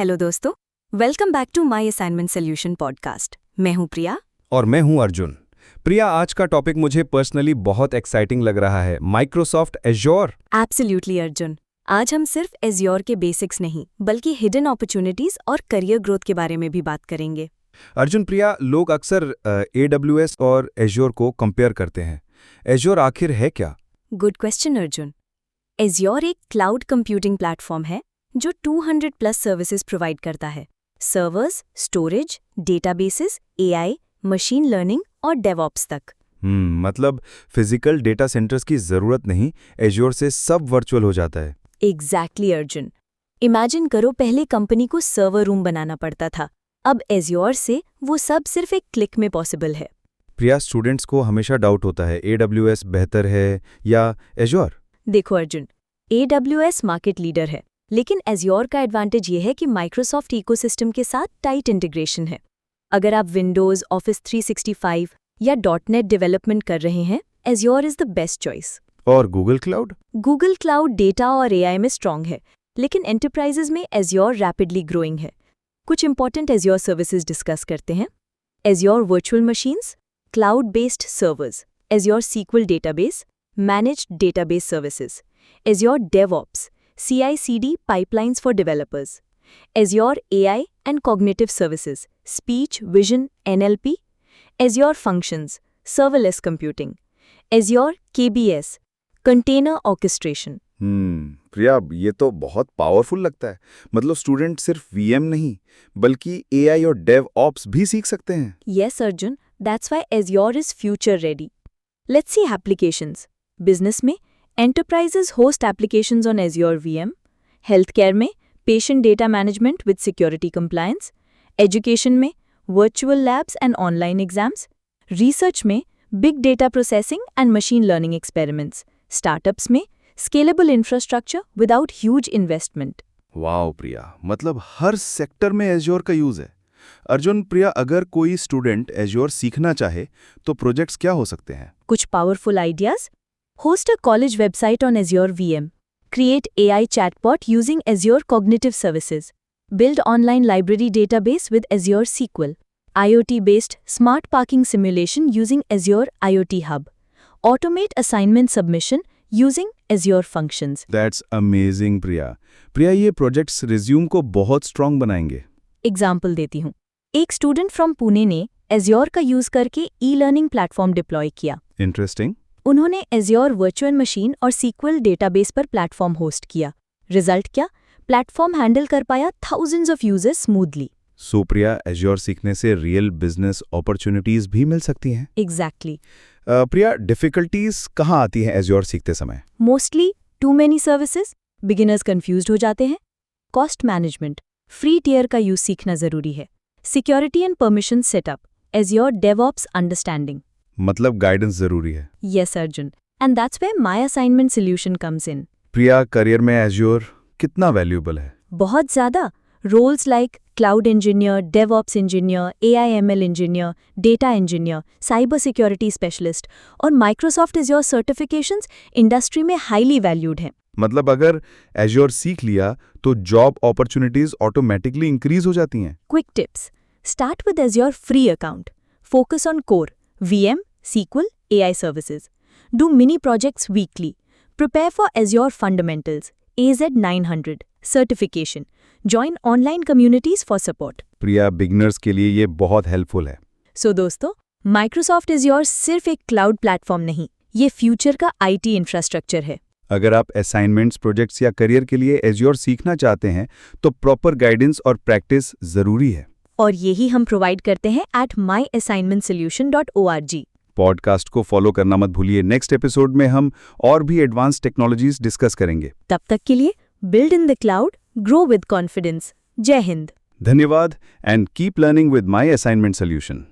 Hello दोस्तों, welcome back to my assignment solution podcast. मैं हूं प्रिया। और मैं हूं अर्जुन। प्रिया, आज का टॉपिक मुझे पर्सनली बहुत एक्साइटिंग लग रहा है, माइक्रोसॉफ्ट एज्योर। एब्सोल्युटली अर्जुन, आज हम सिर्फ एज्योर के बेसिक्स नहीं बल्कि हिडन अपॉर्चुनिटीज और करियर ग्रोथ के बारे में भी बात करेंगे। अर्जुन, प्रिया, लोग अक्सर AWS और एज्योर को कंपेयर करते हैं। एज्योर आखिर है क्या? Good question Arjun. एज्योर एक क्लाउड कंप्यूटिंग प्लेटफॉर्म है जो 200 प्लस सर्विसेज प्रोवाइड करता है। Servers, storage, databases, AI, machine learning और डेवऑप्स तक। मतलब फिजिकल डेटा सेंटर्स की जरूरत नहीं, एज्योर से सब वर्चुअल हो जाता है। एग्जैक्टली अर्जुन। इमेजिन करो, पहले कंपनी को सर्वर रूम बनाना पड़ता था, अब एज्योर से वो सब सिर्फ एक क्लिक में पॉसिबल है। प्रिया, स्टूडेंट्स को हमेशा डाउट होता है, AWS बेहतर है या एज्योर? देखो अर्जुन, AWS मार्केट लीडर है, लेकिन एज्योर का एडवांटेज ये है कि माइक्रोसॉफ्ट इकोसिस्टम के साथ टाइट इंटीग्रेशन है। अगर आप विंडोज, ऑफिस 365 या .NET डेवलपमेंट कर रहे हैं, Azure is the best choice. और Google cloud? Google cloud data और AI में स्ट्रांग है, लेकिन एंटरप्राइजेज में एज्योर रैपिडली ग्रोइंग है। कुछ इंपॉर्टेंट एज्योर सर्विसेज डिस्कस करते हैं। Azure virtual machines, cloud based servers, azure SQL database, managed database services, azure DevOps, CI/CD pipelines for developers, Azure AI and cognitive services, speech, vision, NLP, Azure Functions, serverless computing, Azure KBS, container orchestration. प्रिया, ये तो बहुत powerful लगता है। मतलब student सिर्फ VM नहीं बल्कि AI और DevOps भी सीख सकते हैं। Yes, Arjun, that's why Azure is future ready. Let's see applications. Business में Enterprises host applications on Azure VM, healthcare में patient data management with security compliance, education में virtual labs and online exams, research में big data processing and machine learning experiments, startups में scalable infrastructure without huge investment. Wow Priya, मतलब हर sector में Azure का use है। अर्जुन, प्रिया, अगर कोई स्टूडेंट एज्योर सीखना चाहे तो प्रोजेक्ट्स क्या हो सकते हैं? कुछ powerful ideas. Host a college website on Azure VM. Create AI chatbot using Azure Cognitive Services. Build online library database with Azure SQL. IoT-based smart parking simulation using Azure IoT Hub. Automate assignment submission using Azure Functions. That's amazing, प्रिया। प्रिया, ये projects resume को बहुत strong बनाएंगे। Example देती हूँ। एक student from Pune ने Azure का use करके ई-लर्निंग प्लेटफॉर्म डिप्लॉय किया। इंटरेस्टिंग। उन्होंने Azure वर्चुअल मशीन और SQL डेटाबेस पर प्लेटफॉर्म होस्ट किया। रिजल्ट क्या? प्लेटफॉर्म हैंडल कर पाया thousands of users smoothly. So Priya, azure सीखने से रियल बिजनेस अपॉर्चुनिटीज भी मिल सकती हैं। एग्जैक्टली। प्रिया, डिफिकल्टीज कहाँ आती हैं एज्योर सीखते समय? Mostly too many services, beginners confused हो जाते हैं। कॉस्ट मैनेजमेंट, फ्री टियर का यूज सीखना जरूरी है। Security and permission setup, Azure DevOps understanding. मतलब गाइडेंस जरूरी है। Yes, Arjun. And that's where my assignment solution comes in. Priya, career में एज्योर कितना वैल्यूएबल है? बहुत ज़्यादा। Roles like Cloud Engineer, DevOps Engineer, AI/ML Engineer, Data Engineer, Cyber Security Specialist और Microsoft Azure certifications industry में highly valued हैं। मतलब अगर एज्योर सीख लिया तो जॉब अपॉर्चुनिटीज ऑटोमेटिकली इंक्रीज हो जाती हैं। Quick tips. Start with Azure free account. Focus on core, VM, SQL, AI services. Do mini projects weekly. Prepare for Azure Fundamentals, AZ900, certification. Join online communities for support. Priya, beginners के लिए ये बहुत helpful है। So दोस्तों, Microsoft Azure सिर्फ एक cloud platform नहीं, ये फ्यूचर का IT इंफ्रास्ट्रक्चर है। अगर आप असाइनमेंट्स, प्रोजेक्ट्स या करियर के लिए एज्योर सीखना चाहते हैं तो प्रॉपर गाइडेंस और प्रैक्टिस जरूरी है। और यही हम प्रोवाइड करते हैं at myassignmentsolution.org। पॉडकास्ट को फॉलो करना मत भूलिए। नेक्स्ट एपिसोड में हम और भी एडवांस टेक्नोलॉजीज डिस्कस करेंगे। तब तक के लिए build in the cloud, grow with confidence. जय हिंद। धन्यवाद and keep learning with my assignment solution.